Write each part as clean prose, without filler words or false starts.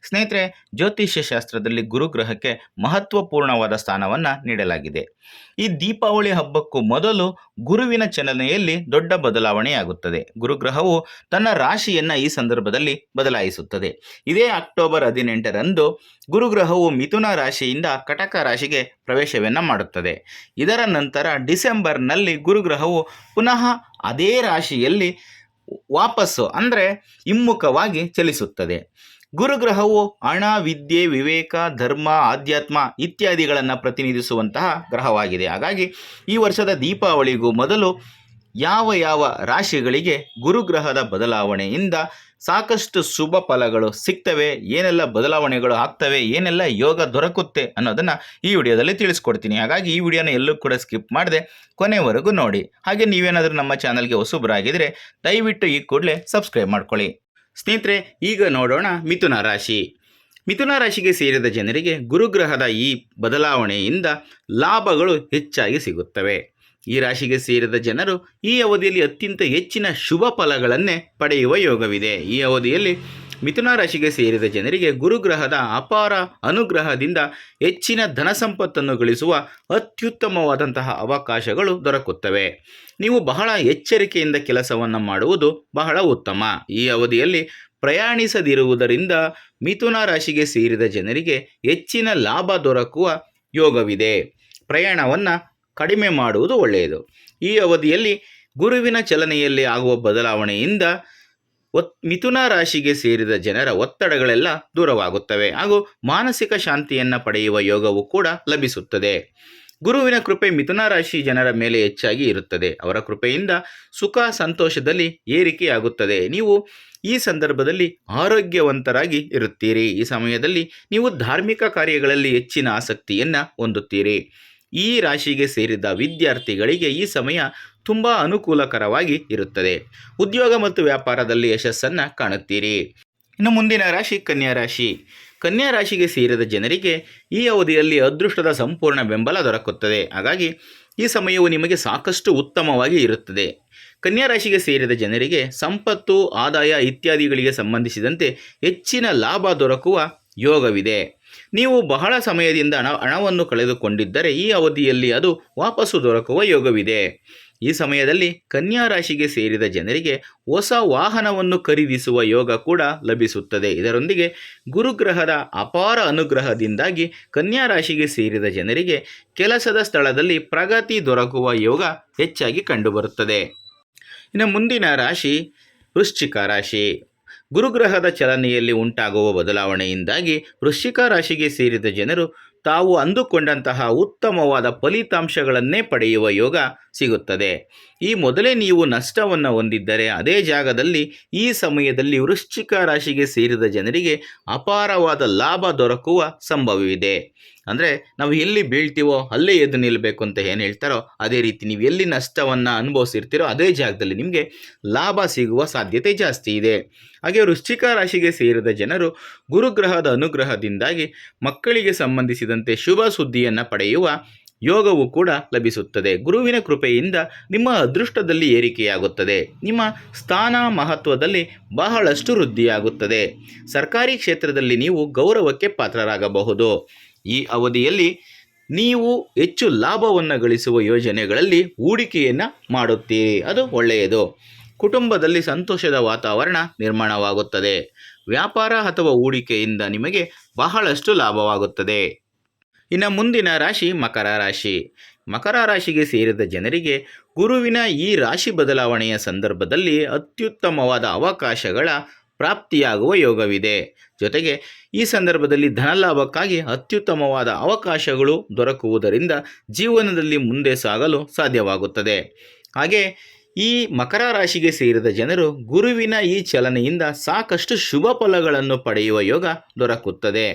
ಸ್ನೇಹಿತರೆ, ಜ್ಯೋತಿಷ್ಯ ಶಾಸ್ತ್ರದಲ್ಲಿ ಗುರುಗ್ರಹಕ್ಕೆ ಮಹತ್ವಪೂರ್ಣವಾದ ಸ್ಥಾನವನ್ನು ನೀಡಲಾಗಿದೆ. ಈ ದೀಪಾವಳಿ ಹಬ್ಬಕ್ಕೂ ಮೊದಲು ಗುರುವಿನ ಚಲನೆಯಲ್ಲಿ ದೊಡ್ಡ ಬದಲಾವಣೆಯಾಗುತ್ತದೆ. ಗುರುಗ್ರಹವು ತನ್ನ ರಾಶಿಯನ್ನು ಈ ಸಂದರ್ಭದಲ್ಲಿ ಬದಲಾಯಿಸುತ್ತದೆ. ಇದೇ ಅಕ್ಟೋಬರ್ 18ರಂದು ಗುರುಗ್ರಹವು ಮಿಥುನ ರಾಶಿಯಿಂದ ಕಟಕ ರಾಶಿಗೆ ಪ್ರವೇಶವನ್ನು ಮಾಡುತ್ತದೆ. ಇದರ ನಂತರ ಡಿಸೆಂಬರ್ನಲ್ಲಿ ಗುರುಗ್ರಹವು ಪುನಃ ಅದೇ ರಾಶಿಯಲ್ಲಿ ವಾಪಸ್ಸು ಅಂದರೆ ಹಿಮ್ಮುಖವಾಗಿ ಚಲಿಸುತ್ತದೆ. ಗುರುಗ್ರಹವು ಹಣ, ವಿದ್ಯೆ, ವಿವೇಕ, ಧರ್ಮ, ಆಧ್ಯಾತ್ಮ ಇತ್ಯಾದಿಗಳನ್ನು ಪ್ರತಿನಿಧಿಸುವಂತಹ ಗ್ರಹವಾಗಿದೆ. ಹಾಗಾಗಿ ಈ ವರ್ಷದ ದೀಪಾವಳಿಗೂ ಮೊದಲು ಯಾವ ಯಾವ ರಾಶಿಗಳಿಗೆ ಗುರುಗ್ರಹದ ಬದಲಾವಣೆಯಿಂದ ಸಾಕಷ್ಟು ಶುಭ ಫಲಗಳು ಸಿಗ್ತವೆ, ಏನೆಲ್ಲ ಬದಲಾವಣೆಗಳು ಆಗ್ತವೆ, ಏನೆಲ್ಲ ಯೋಗ ದೊರಕುತ್ತೆ ಅನ್ನೋದನ್ನು ಈ ವಿಡಿಯೋದಲ್ಲಿ ತಿಳಿಸ್ಕೊಡ್ತೀನಿ. ಹಾಗಾಗಿ ಈ ವಿಡಿಯೋನ ಎಲ್ಲೂ ಕೂಡ ಸ್ಕಿಪ್ ಮಾಡದೆ ಕೊನೆವರೆಗೂ ನೋಡಿ. ಹಾಗೆ ನೀವೇನಾದರೂ ನಮ್ಮ ಚಾನಲ್ಗೆ ಹೊಸಬರಾಗಿದ್ದರೆ ದಯವಿಟ್ಟು ಈ ಕೂಡಲೇ ಸಬ್ಸ್ಕ್ರೈಬ್ ಮಾಡ್ಕೊಳ್ಳಿ. ಸ್ನೇಹಿತರೆ, ಈಗ ನೋಡೋಣ ಮಿಥುನ ರಾಶಿ. ಮಿಥುನ ರಾಶಿಗೆ ಸೇರಿದ ಜನರಿಗೆ ಗುರುಗ್ರಹದ ಈ ಬದಲಾವಣೆಯಿಂದ ಲಾಭಗಳು ಹೆಚ್ಚಾಗಿ ಸಿಗುತ್ತವೆ. ಈ ರಾಶಿಗೆ ಸೇರಿದ ಜನರು ಈ ಅವಧಿಯಲ್ಲಿ ಅತ್ಯಂತ ಹೆಚ್ಚಿನ ಶುಭ ಫಲಗಳನ್ನೇ ಪಡೆಯುವ ಯೋಗವಿದೆ. ಈ ಅವಧಿಯಲ್ಲಿ ಮಿಥುನ ರಾಶಿಗೆ ಸೇರಿದ ಜನರಿಗೆ ಗುರುಗ್ರಹದ ಅಪಾರ ಅನುಗ್ರಹದಿಂದ ಹೆಚ್ಚಿನ ಧನ ಸಂಪತ್ತನ್ನು ಗಳಿಸುವ ಅತ್ಯುತ್ತಮವಾದಂತಹ ಅವಕಾಶಗಳು ದೊರಕುತ್ತವೆ. ನೀವು ಬಹಳ ಎಚ್ಚರಿಕೆಯಿಂದ ಕೆಲಸವನ್ನು ಮಾಡುವುದು ಬಹಳ ಉತ್ತಮ. ಈ ಅವಧಿಯಲ್ಲಿ ಪ್ರಯಾಣಿಸದಿರುವುದರಿಂದ ಮಿಥುನ ರಾಶಿಗೆ ಸೇರಿದ ಜನರಿಗೆ ಹೆಚ್ಚಿನ ಲಾಭ ದೊರಕುವ ಯೋಗವಿದೆ. ಪ್ರಯಾಣವನ್ನು ಕಡಿಮೆ ಮಾಡುವುದು ಒಳ್ಳೆಯದು. ಈ ಅವಧಿಯಲ್ಲಿ ಗುರುವಿನ ಚಲನೆಯಲ್ಲಿ ಆಗುವ ಬದಲಾವಣೆಯಿಂದ ಮಿಥುನ ರಾಶಿಗೆ ಸೇರಿದ ಜನರ ಒತ್ತಡಗಳೆಲ್ಲ ದೂರವಾಗುತ್ತವೆ ಹಾಗೂ ಮಾನಸಿಕ ಶಾಂತಿಯನ್ನು ಪಡೆಯುವ ಯೋಗವು ಕೂಡ ಲಭಿಸುತ್ತದೆ. ಗುರುವಿನ ಕೃಪೆ ಮಿಥುನ ರಾಶಿ ಜನರ ಮೇಲೆ ಹೆಚ್ಚಾಗಿ ಇರುತ್ತದೆ. ಅವರ ಕೃಪೆಯಿಂದ ಸುಖ ಸಂತೋಷದಲ್ಲಿ ಏರಿಕೆಯಾಗುತ್ತದೆ. ನೀವು ಈ ಸಂದರ್ಭದಲ್ಲಿ ಆರೋಗ್ಯವಂತರಾಗಿ ಇರುತ್ತೀರಿ. ಈ ಸಮಯದಲ್ಲಿ ನೀವು ಧಾರ್ಮಿಕ ಕಾರ್ಯಗಳಲ್ಲಿ ಹೆಚ್ಚಿನ ಆಸಕ್ತಿಯನ್ನು ಹೊಂದುತ್ತೀರಿ. ಈ ರಾಶಿಗೆ ಸೇರಿದ ವಿದ್ಯಾರ್ಥಿಗಳಿಗೆ ಈ ಸಮಯ ತುಂಬ ಅನುಕೂಲಕರವಾಗಿ ಇರುತ್ತದೆ. ಉದ್ಯೋಗ ಮತ್ತು ವ್ಯಾಪಾರದಲ್ಲಿ ಯಶಸ್ಸನ್ನು ಕಾಣುತ್ತೀರಿ. ಇನ್ನು ಮುಂದಿನ ರಾಶಿ ಕನ್ಯಾ ರಾಶಿ. ಕನ್ಯಾ ರಾಶಿಗೆ ಸೇರಿದ ಜನರಿಗೆ ಈ ಅವಧಿಯಲ್ಲಿ ಅದೃಷ್ಟದ ಸಂಪೂರ್ಣ ಬೆಂಬಲ ದೊರಕುತ್ತದೆ. ಹಾಗಾಗಿ ಈ ಸಮಯವು ನಿಮಗೆ ಸಾಕಷ್ಟು ಉತ್ತಮವಾಗಿ ಇರುತ್ತದೆ. ಕನ್ಯಾ ರಾಶಿಗೆ ಸೇರಿದ ಜನರಿಗೆ ಸಂಪತ್ತು, ಆದಾಯ ಇತ್ಯಾದಿಗಳಿಗೆ ಸಂಬಂಧಿಸಿದಂತೆ ಹೆಚ್ಚಿನ ಲಾಭ ದೊರಕುವ ಯೋಗವಿದೆ. ನೀವು ಬಹಳ ಸಮಯದಿಂದ ಹಣವನ್ನು ಕಳೆದುಕೊಂಡಿದ್ದರೆ ಈ ಅವಧಿಯಲ್ಲಿ ಅದು ವಾಪಸ್ಸು ದೊರಕುವ ಯೋಗವಿದೆ. ಈ ಸಮಯದಲ್ಲಿ ಕನ್ಯಾ ರಾಶಿಗೆ ಸೇರಿದ ಜನರಿಗೆ ಹೊಸ ವಾಹನವನ್ನು ಖರೀದಿಸುವ ಯೋಗ ಕೂಡ ಲಭಿಸುತ್ತದೆ. ಇದರೊಂದಿಗೆ ಗುರುಗ್ರಹದ ಅಪಾರ ಅನುಗ್ರಹದಿಂದಾಗಿ ಕನ್ಯಾ ರಾಶಿಗೆ ಸೇರಿದ ಜನರಿಗೆ ಕೆಲಸದ ಸ್ಥಳದಲ್ಲಿ ಪ್ರಗತಿ ದೊರಕುವ ಯೋಗ ಹೆಚ್ಚಾಗಿ ಕಂಡುಬರುತ್ತದೆ. ಇನ್ನು ಮುಂದಿನ ರಾಶಿ ವೃಶ್ಚಿಕ ರಾಶಿ. ಗುರುಗ್ರಹದ ಚಲನೆಯಲ್ಲಿ ಉಂಟಾಗುವ ಬದಲಾವಣೆಯಿಂದಾಗಿ ವೃಶ್ಚಿಕ ರಾಶಿಗೆ ಸೇರಿದ ಜನರು ತಾವು ಅಂದುಕೊಂಡಂತಹ ಉತ್ತಮವಾದ ಫಲಿತಾಂಶಗಳನ್ನೇ ಪಡೆಯುವ ಯೋಗ ಸಿಗುತ್ತದೆ. ಈ ಮೊದಲೇ ನೀವು ನಷ್ಟವನ್ನು ಹೊಂದಿದ್ದರೆ ಅದೇ ಜಾಗದಲ್ಲಿ ಈ ಸಮಯದಲ್ಲಿ ವೃಶ್ಚಿಕ ರಾಶಿಗೆ ಸೇರಿದ ಜನರಿಗೆ ಅಪಾರವಾದ ಲಾಭ ದೊರಕುವ ಸಂಭವವಿದೆ. ಅಂದರೆ ನಾವು ಎಲ್ಲಿ ಬೀಳ್ತೀವೋ ಅಲ್ಲೇ ಎದ್ದು ನಿಲ್ಲಬೇಕು ಅಂತ ಏನು ಹೇಳ್ತಾರೋ ಅದೇ ರೀತಿ ನೀವು ಎಲ್ಲಿ ನಷ್ಟವನ್ನು ಅನುಭವಿಸಿರ್ತೀರೋ ಅದೇ ಜಾಗದಲ್ಲಿ ನಿಮಗೆ ಲಾಭ ಸಿಗುವ ಸಾಧ್ಯತೆ ಜಾಸ್ತಿ ಇದೆ. ಹಾಗೆ ವೃಶ್ಚಿಕ ರಾಶಿಗೆ ಸೇರಿದ ಜನರು ಗುರುಗ್ರಹದ ಅನುಗ್ರಹದಿಂದಾಗಿ ಮಕ್ಕಳಿಗೆ ಸಂಬಂಧಿಸಿದಂತೆ ಶುಭ ಸುದ್ದಿಯನ್ನು ಪಡೆಯುವ ಯೋಗವು ಕೂಡ ಲಭಿಸುತ್ತದೆ. ಗುರುವಿನ ಕೃಪೆಯಿಂದ ನಿಮ್ಮ ಅದೃಷ್ಟದಲ್ಲಿ ಏರಿಕೆಯಾಗುತ್ತದೆ. ನಿಮ್ಮ ಸ್ಥಾನ ಮಹತ್ವದಲ್ಲಿ ಬಹಳಷ್ಟು ವೃದ್ಧಿಯಾಗುತ್ತದೆ. ಸರ್ಕಾರಿ ಕ್ಷೇತ್ರದಲ್ಲಿ ನೀವು ಗೌರವಕ್ಕೆ ಪಾತ್ರರಾಗಬಹುದು. ಈ ಅವಧಿಯಲ್ಲಿ ನೀವು ಹೆಚ್ಚು ಲಾಭವನ್ನು ಗಳಿಸುವ ಯೋಜನೆಗಳಲ್ಲಿ ಹೂಡಿಕೆಯನ್ನು ಮಾಡುತ್ತೀರಿ, ಅದು ಒಳ್ಳೆಯದು. ಕುಟುಂಬದಲ್ಲಿ ಸಂತೋಷದ ವಾತಾವರಣ ನಿರ್ಮಾಣವಾಗುತ್ತದೆ. ವ್ಯಾಪಾರ ಅಥವಾ ಹೂಡಿಕೆಯಿಂದ ನಿಮಗೆ ಬಹಳಷ್ಟು ಲಾಭವಾಗುತ್ತದೆ. ಇನ್ನು ಮುಂದಿನ ರಾಶಿ ಮಕರ ರಾಶಿ. ಮಕರ ರಾಶಿಗೆ ಸೇರಿದ ಜನರಿಗೆ ಗುರುವಿನ ಈ ರಾಶಿ ಬದಲಾವಣೆಯ ಸಂದರ್ಭದಲ್ಲಿ ಅತ್ಯುತ್ತಮವಾದ ಅವಕಾಶಗಳ ಪ್ರಾಪ್ತಿಯಾಗುವ ಯೋಗವಿದೆ. ಜೊತೆಗೆ ಈ ಸಂದರ್ಭದಲ್ಲಿ ಧನಲಾಭಕ್ಕಾಗಿ ಅತ್ಯುತ್ತಮವಾದ ಅವಕಾಶಗಳು ದೊರಕುವುದರಿಂದ ಜೀವನದಲ್ಲಿ ಮುಂದೆ ಸಾಗಲು ಸಾಧ್ಯವಾಗುತ್ತದೆ. ಹಾಗೆ ಈ ಮಕರ ರಾಶಿಗೆ ಸೇರಿದ ಜನರು ಗುರುವಿನ ಈ ಚಲನೆಯಿಂದ ಸಾಕಷ್ಟು ಶುಭ ಫಲಗಳನ್ನು ಪಡೆಯುವ ಯೋಗ ದೊರಕುತ್ತದೆ.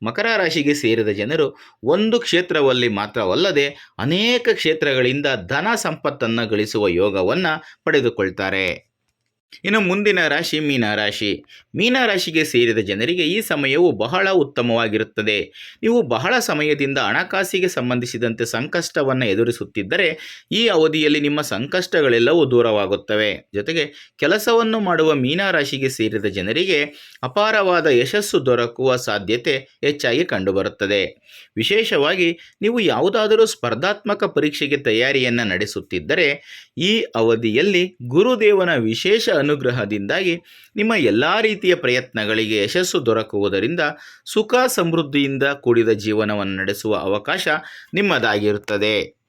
ಮಕರ ರಾಶಿಗೆ ಸೇರಿದ ಜನರು ಒಂದು ಕ್ಷೇತ್ರದಲ್ಲಿ ಮಾತ್ರವಲ್ಲದೆ ಅನೇಕ ಕ್ಷೇತ್ರಗಳಿಂದ ಧನ ಸಂಪತ್ತನ್ನು ಗಳಿಸುವ ಯೋಗವನ್ನು ಪಡೆದುಕೊಳ್ತಾರೆ. ಇನ್ನು ಮುಂದಿನ ರಾಶಿ ಮೀನರಾಶಿ. ಮೀನರಾಶಿಗೆ ಸೇರಿದ ಜನರಿಗೆ ಈ ಸಮಯವು ಬಹಳ ಉತ್ತಮವಾಗಿರುತ್ತದೆ. ನೀವು ಬಹಳ ಸಮಯದಿಂದ ಹಣಕಾಸಿಗೆ ಸಂಬಂಧಿಸಿದಂತೆ ಸಂಕಷ್ಟವನ್ನು ಎದುರಿಸುತ್ತಿದ್ದರೆ ಈ ಅವಧಿಯಲ್ಲಿ ನಿಮ್ಮ ಸಂಕಷ್ಟಗಳೆಲ್ಲವೂ ದೂರವಾಗುತ್ತವೆ. ಜೊತೆಗೆ ಕೆಲಸವನ್ನು ಮಾಡುವ ಮೀನರಾಶಿಗೆ ಸೇರಿದ ಜನರಿಗೆ ಅಪಾರವಾದ ಯಶಸ್ಸು ದೊರಕುವ ಸಾಧ್ಯತೆ ಹೆಚ್ಚಾಗಿ ಕಂಡುಬರುತ್ತದೆ. ವಿಶೇಷವಾಗಿ ನೀವು ಯಾವುದಾದರೂ ಸ್ಪರ್ಧಾತ್ಮಕ ಪರೀಕ್ಷೆಗೆ ತಯಾರಿಯನ್ನು ನಡೆಸುತ್ತಿದ್ದರೆ ಈ ಅವಧಿಯಲ್ಲಿ ಗುರುದೇವನ ವಿಶೇಷ ಅನುಗ್ರಹದಿಂದಾಗಿ ನಿಮ್ಮ ಎಲ್ಲ ರೀತಿಯ ಪ್ರಯತ್ನಗಳಿಗೆ ಯಶಸ್ಸು ದೊರಕುವುದರಿಂದ ಸುಖ ಸಮೃದ್ಧಿಯಿಂದ ಕೂಡಿದ ಜೀವನವನ್ನು ನಡೆಸುವ ಅವಕಾಶ ನಿಮ್ಮದಾಗಿರುತ್ತದೆ.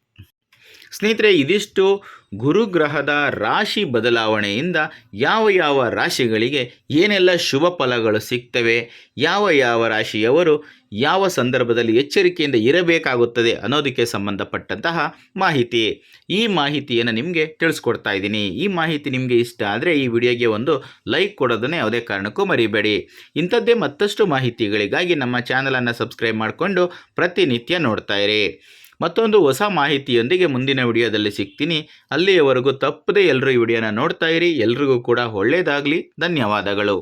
ಸ್ನೇಹಿತರೆ, ಇದಿಷ್ಟು ಗುರುಗ್ರಹದ ರಾಶಿ ಬದಲಾವಣೆಯಿಂದ ಯಾವ ಯಾವ ರಾಶಿಗಳಿಗೆ ಏನೆಲ್ಲ ಶುಭ ಫಲಗಳು ಸಿಗ್ತವೆ, ಯಾವ ಯಾವ ರಾಶಿಯವರು ಯಾವ ಸಂದರ್ಭದಲ್ಲಿ ಎಚ್ಚರಿಕೆಯಿಂದ ಇರಬೇಕಾಗುತ್ತದೆ ಅನ್ನೋದಕ್ಕೆ ಸಂಬಂಧಪಟ್ಟಂತಹ ಮಾಹಿತಿ. ಈ ಮಾಹಿತಿಯನ್ನು ನಿಮಗೆ ತಿಳಿಸ್ಕೊಡ್ತಾ ಇದ್ದೀನಿ. ಈ ಮಾಹಿತಿ ನಿಮಗೆ ಇಷ್ಟ ಆದರೆ ಈ ವಿಡಿಯೋಗೆ ಒಂದು ಲೈಕ್ ಕೊಡೋದನ್ನೇ ಯಾವುದೇ ಕಾರಣಕ್ಕೂ ಮರಿಬೇಡಿ. ಇಂಥದ್ದೇ ಮತ್ತಷ್ಟು ಮಾಹಿತಿಗಳಿಗಾಗಿ ನಮ್ಮ ಚಾನಲನ್ನು ಸಬ್ಸ್ಕ್ರೈಬ್ ಮಾಡಿಕೊಂಡು ಪ್ರತಿನಿತ್ಯ ನೋಡ್ತಾ ಇರಿ. ಮತ್ತೊಂದು ಹೊಸ ಮಾಹಿತಿಯೊಂದಿಗೆ ಮುಂದಿನ ವಿಡಿಯೋದಲ್ಲಿ ಸಿಗ್ತೀನಿ. ಅಲ್ಲಿಯವರೆಗೂ ತಪ್ಪದೆ ಎಲ್ಲರೂ ಈ ವಿಡಿಯೋನ ನೋಡ್ತಾ ಇರಿ. ಎಲ್ರಿಗೂ ಕೂಡ ಒಳ್ಳೆಯದಾಗಲಿ. ಧನ್ಯವಾದಗಳು.